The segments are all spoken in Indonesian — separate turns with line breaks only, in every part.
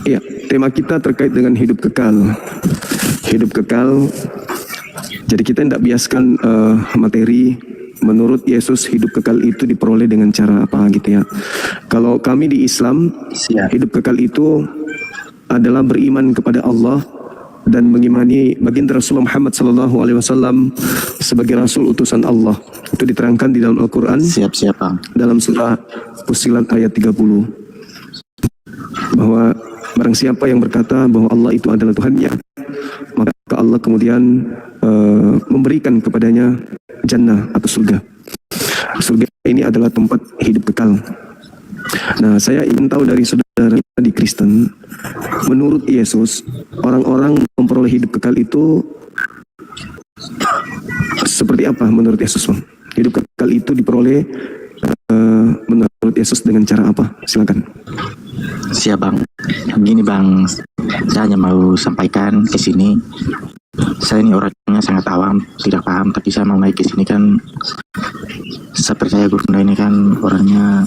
Ya, tema kita terkait dengan hidup kekal. Hidup kekal. Jadi kita tidak biaskan materi menurut Yesus hidup kekal itu diperoleh dengan cara apa gitu ya. Kalau kami di Islam, hidup kekal itu adalah beriman kepada Allah dan mengimani baginda Rasulullah Muhammad SAW sebagai Rasul utusan Allah. Itu diterangkan di dalam Al-Quran.
Siap, Bang.
Dalam surah Fussilat ayat 30. Bahwa barang siapa yang berkata bahwa Allah itu adalah Tuhannya, maka Allah kemudian memberikan kepadanya jannah atau surga. Surga ini adalah tempat hidup kekal. Nah, saya ingin tahu dari saudara di Kristen, menurut Yesus, orang-orang memperoleh hidup kekal itu seperti apa menurut Yesus, Bang? Hidup kekal itu diperoleh menurut Yesus dengan cara apa? Silakan.
Siap, Bang. Begini, Bang, saya hanya mau sampaikan ke sini. Saya ini orangnya sangat awam, tidak paham, tapi saya mau naik ke sini kan. Saya percaya Gurunda ini kan orangnya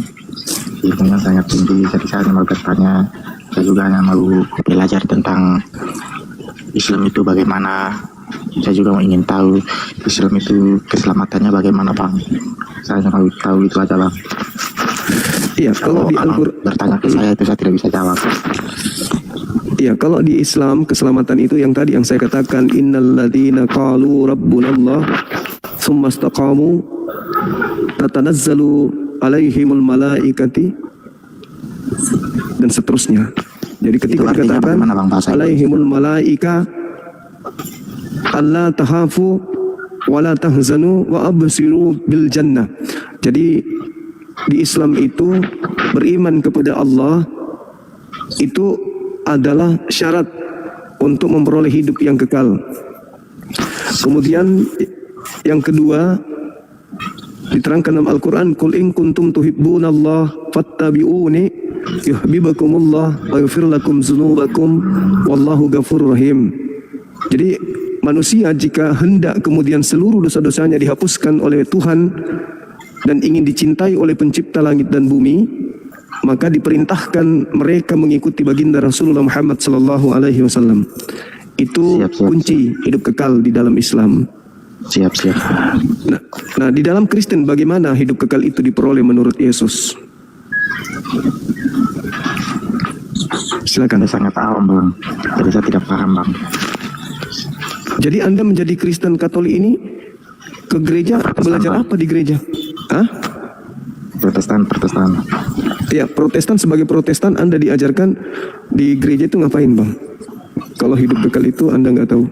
ilmunya sangat tinggi, jadi saya hanya mau bertanya. Saya juga hanya mau belajar tentang Islam itu bagaimana. Saya juga mau ingin tahu Islam itu keselamatannya bagaimana, Bang. Saya hanya mau tahu itu aja, Bang.
Iya, kalau di Al-Quran
bertanya ke saya itu saya tidak bisa jawab.
Iya, kalau di Islam keselamatan itu yang tadi yang saya katakan, innalladzina qalu rabbunallah tsumma istaqamu tatanazzalu alaihimul malaikati dan seterusnya. Jadi ketika dikatakan alaihimul malaika alla tahafu wa la tahzanu wa absiru bil jannah. Jadi di Islam itu beriman kepada Allah itu adalah syarat untuk memperoleh hidup yang kekal. Kemudian yang kedua diterangkan dalam Al-Quran, Qul in kuntum tuhibbunallah fattabi'uni yuhibbukumullah wa yaghfir lakum dzunubakum wallahu ghafurur rahim. Jadi manusia jika hendak kemudian seluruh dosa-dosanya dihapuskan oleh Tuhan dan ingin dicintai oleh pencipta langit dan bumi, maka diperintahkan mereka mengikuti baginda Rasulullah Muhammad SAW. Itu kunci hidup kekal di dalam Islam.
Siap.
Nah, di dalam Kristen bagaimana hidup kekal itu diperoleh menurut Yesus? Silakan.
Saya sangat awam, Bang. Jadi saya tidak paham, Bang.
Jadi Anda menjadi Kristen Katolik ini ke gereja belajar apa di gereja? Hah?
Protestan.
Ya, Protestan. Sebagai Protestan Anda diajarkan di gereja itu ngapain, Bang? Kalau hidup kekal itu Anda nggak tahu.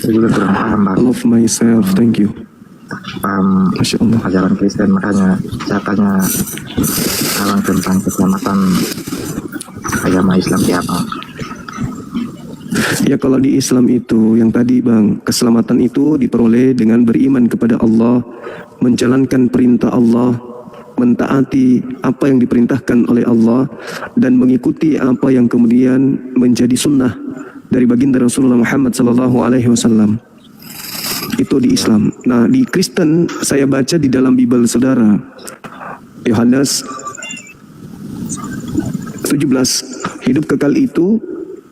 Saya juga kurang paham, Bang.
Love myself, thank you.
Paham
Masya Allah.
ajaran Kristen, makanya saya tanya hal tentang keselamatan agama Islam siapa.
Ya, kalau di Islam itu yang tadi, Bang, keselamatan itu diperoleh dengan beriman kepada Allah, menjalankan perintah Allah, mentaati apa yang diperintahkan oleh Allah, dan mengikuti apa yang kemudian menjadi sunnah dari baginda Rasulullah Muhammad SAW. Itu di Islam. Nah, di Kristen saya baca di dalam Bible saudara, Yohanes 17, hidup kekal itu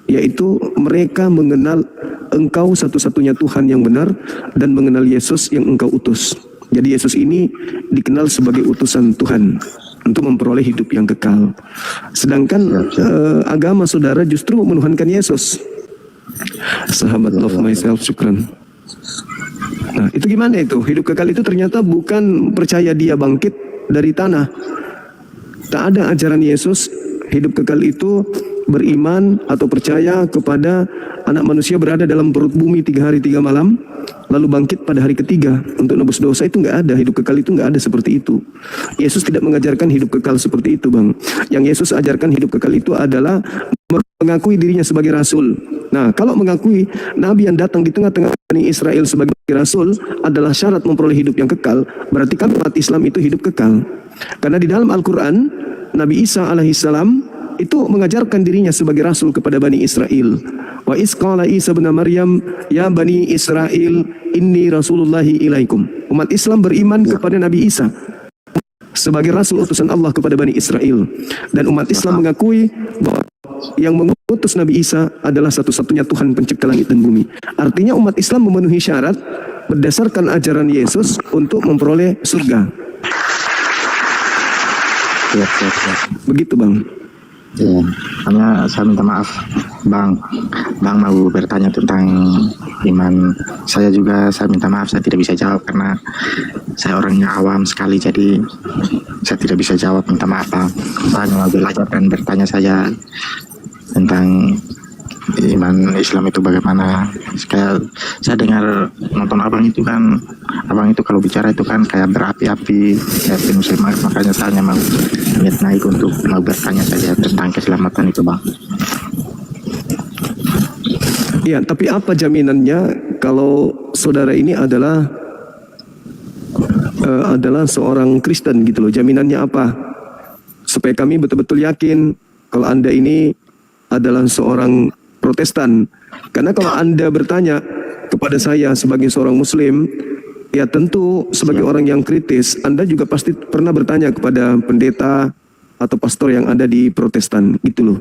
yaitu mereka mengenal engkau satu-satunya Tuhan yang benar dan mengenal Yesus yang engkau utus. Jadi Yesus ini dikenal sebagai utusan Tuhan untuk memperoleh hidup yang kekal. Sedangkan agama saudara justru menuhankan Yesus. Sahabat love myself, syukran. Nah, itu gimana itu? Hidup kekal itu ternyata bukan percaya dia bangkit dari tanah. Tak ada ajaran Yesus. Hidup kekal itu beriman atau percaya kepada anak manusia berada dalam perut bumi 3 hari 3 malam, lalu bangkit pada hari ketiga untuk nebus dosa. Itu nggak ada. Hidup kekal itu nggak ada seperti itu. Yesus tidak mengajarkan hidup kekal seperti itu, Bang. Yang Yesus ajarkan hidup kekal itu adalah mengakui dirinya sebagai Rasul. Nah, kalau mengakui Nabi yang datang di tengah-tengah Bani Israel sebagai Rasul adalah syarat memperoleh hidup yang kekal, berarti kan umat Islam itu hidup kekal. Karena di dalam Al-Quran, Nabi Isa alaihissalam itu mengajarkan dirinya sebagai Rasul kepada Bani Israel. Wa isqala Isa bin Maryam, ya Bani Israel, inni Rasulullahi ilaikum. Umat Islam beriman kepada Nabi Isa. sebagai rasul utusan Allah kepada Bani Israel. Dan umat Islam mengakui bahwa yang mengutus Nabi Isa adalah satu-satunya Tuhan pencipta langit dan bumi. Artinya umat Islam memenuhi syarat berdasarkan ajaran Yesus untuk memperoleh surga.
Siap.
Begitu Bang.
Ya, hanya saya minta maaf, Bang mau bertanya tentang iman. Saya minta maaf, saya tidak bisa jawab karena saya orangnya awam sekali, jadi saya tidak bisa jawab. Minta maaf, Bang. Saya hanya mau belajar dan bertanya saja tentang iman Islam itu bagaimana. Kayak saya dengar nonton abang itu kalau bicara itu kan kayak berapi-api, kayak penuh semangat. Makanya saya hanya mau naik untuk mau bertanya saja tentang keselamatan itu, Bang.
Ya, tapi apa jaminannya kalau saudara ini adalah seorang Kristen gitu loh? Jaminannya apa? Supaya kami betul-betul yakin kalau Anda ini adalah seorang Protestan. Karena kalau Anda bertanya kepada saya sebagai seorang Muslim, ya tentu sebagai orang yang kritis, Anda juga pasti pernah bertanya kepada pendeta atau pastor yang ada di Protestan, gitu loh.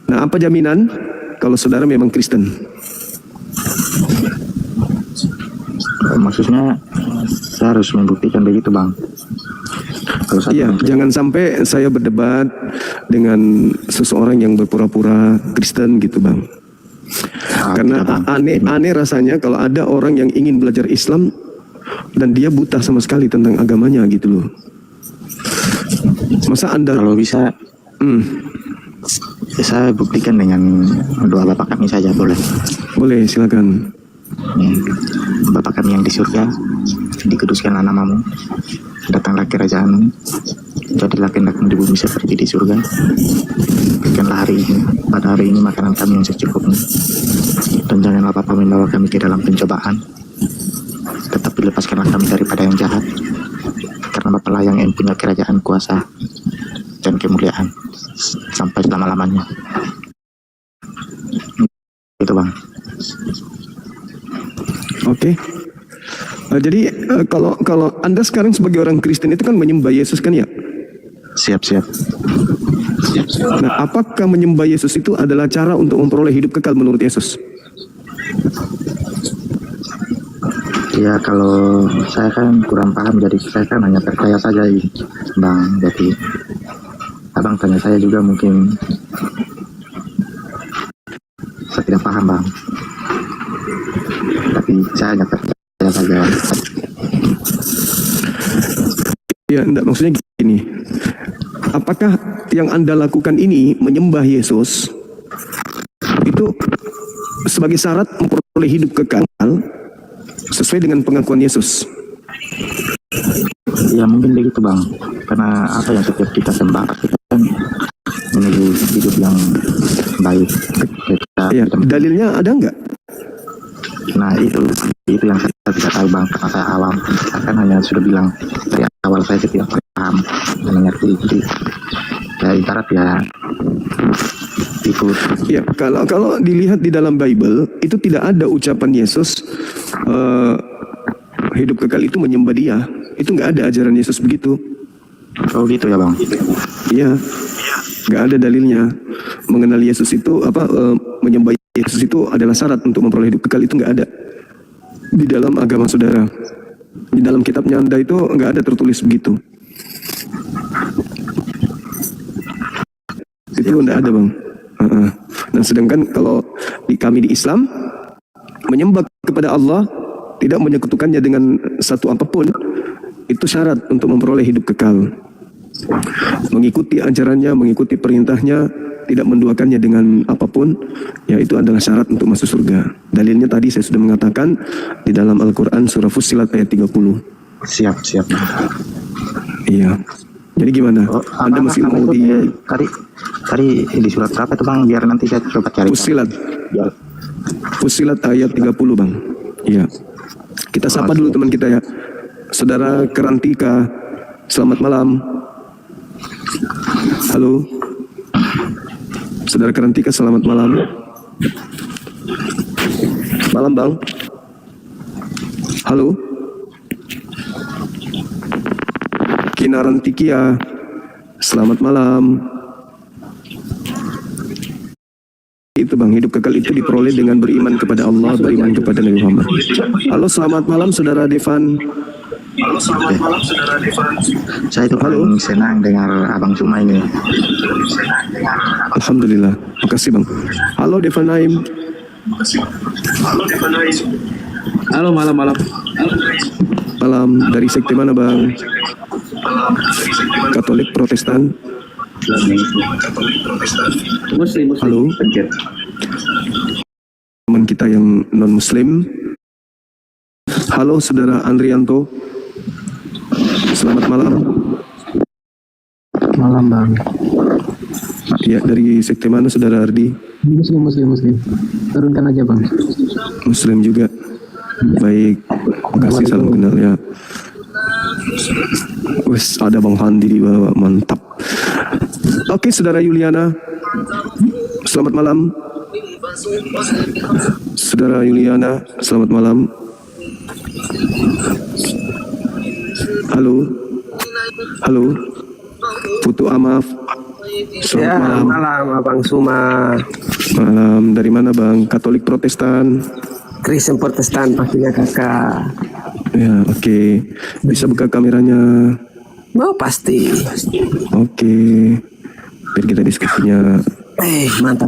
Nah, apa jaminan kalau saudara memang Kristen?
Maksudnya saya harus membuktikan begitu, Bang.
Iya, jangan sampai saya berdebat dengan seseorang yang berpura-pura Kristen gitu, Bang. Karena aneh rasanya kalau ada orang yang ingin belajar Islam dan dia buta sama sekali tentang agamanya gitu loh. Masa Anda
kalau bisa saya buktikan dengan doa Bapak kami saja, boleh?
Boleh, silakan.
Bapa kami yang di surga, dikuduskanlah namamu, datanglah kerajaanmu, jadilah kehendakmu di bumi seperti di surga. Berikanlah pada hari ini makanan kami yang secukupnya, dan janganlah Bapa membawa kami ke dalam pencobaan, tetapi lepaskanlah kami daripada yang jahat, karena Bapa lah yang punya kerajaan, kuasa, dan kemuliaan sampai selama-lamanya. Itu, Bang.
Oke. Jadi kalau Anda sekarang sebagai orang Kristen itu kan menyembah Yesus kan ya?
Siap.
Nah, apakah menyembah Yesus itu adalah cara untuk memperoleh hidup kekal menurut Yesus?
Ya, kalau saya kan kurang paham, jadi saya kan hanya percaya saja, Bang. Jadi Abang tanya saya juga mungkin saya tidak paham, Bang. Tapi saya hanya percaya saja.
Ya, enggak, maksudnya gini. Apakah yang Anda lakukan ini menyembah Yesus itu sebagai syarat memperoleh hidup kekal sesuai dengan pengakuan Yesus?
Ya mungkin begitu, Bang. Karena apa yang setiap kita sembah kita kan menuju hidup yang baik.
Ya, dalilnya ada enggak?
Nah itu yang saya tidak tahu, Bang, karena saya awam. Saya kan hanya sudah bilang dari awal saya tidak paham dan mengerti itu. Ya ibarat ya ikut.
Ya, kalau dilihat di dalam Bible itu tidak ada ucapan Yesus hidup kekal itu menyembah Dia. Itu nggak ada ajaran Yesus begitu.
Oh gitu ya, Bang.
Iya, nggak ada dalilnya. Mengenal Yesus itu menyembah Yesus itu adalah syarat untuk memperoleh hidup kekal, itu nggak ada di dalam agama saudara. Di dalam kitabnya Anda itu nggak ada tertulis begitu. Itu nggak ada, Bang. Nah, sedangkan kalau kami di Islam menyembah kepada Allah, tidak menyekutukannya dengan satu apapun, itu syarat untuk memperoleh hidup kekal. Mengikuti ajarannya, mengikuti perintahnya, tidak menduakannya dengan apapun, ya itu adalah syarat untuk masuk surga. Dalilnya tadi saya sudah mengatakan di dalam Al-Quran surah Fussilat ayat 30.
Siap.
Iya. Jadi gimana? Anda masih mau di
tadi di surat berapa itu, Bang? Biar nanti saya coba cari.
Fussilat.
Ya.
Fussilat ayat 30, Bang. Iya. Kita sapa dulu teman kita ya. Saudara Kerantika, selamat malam. Halo. Saudara Kerantika, selamat malam. Malam, Bang. Halo. Kinarantikia, selamat malam. Itu bang, hidup kekal itu diperoleh dengan beriman kepada Allah, beriman kepada Nabi Muhammad. Halo, selamat malam saudara Devan.
Saya itu paling senang dengar Abang Suma ini.
Alhamdulillah, makasih bang. Halo Devan Naim.
Halo, malam-malam.
Malam, dari sekte mana bang? Katolik, Protestan?
Muslim.
Halo, teman kita yang non Muslim. Halo saudara Andrianto, selamat malam.
Malam, Bang.
Ya, dari sekte mana saudara Ardi?
Muslim. Turunkan aja, Bang.
Muslim juga. Baik, makasih, salam kenal ya. Wes, ada Bang Handi di bawah, mantap. Oke, saudara Yuliana, selamat malam. Saudara Yuliana, selamat malam. Halo, Putu Amaf, selamat malam.
Malam Abang Suma.
Malam, dari mana bang? Katolik, Protestan?
Kristen Protestan pastinya kakak.
Ya, oke. Bisa buka kameranya.
Mau pasti.
Oke. Biar kita diskusinya.
Mantap.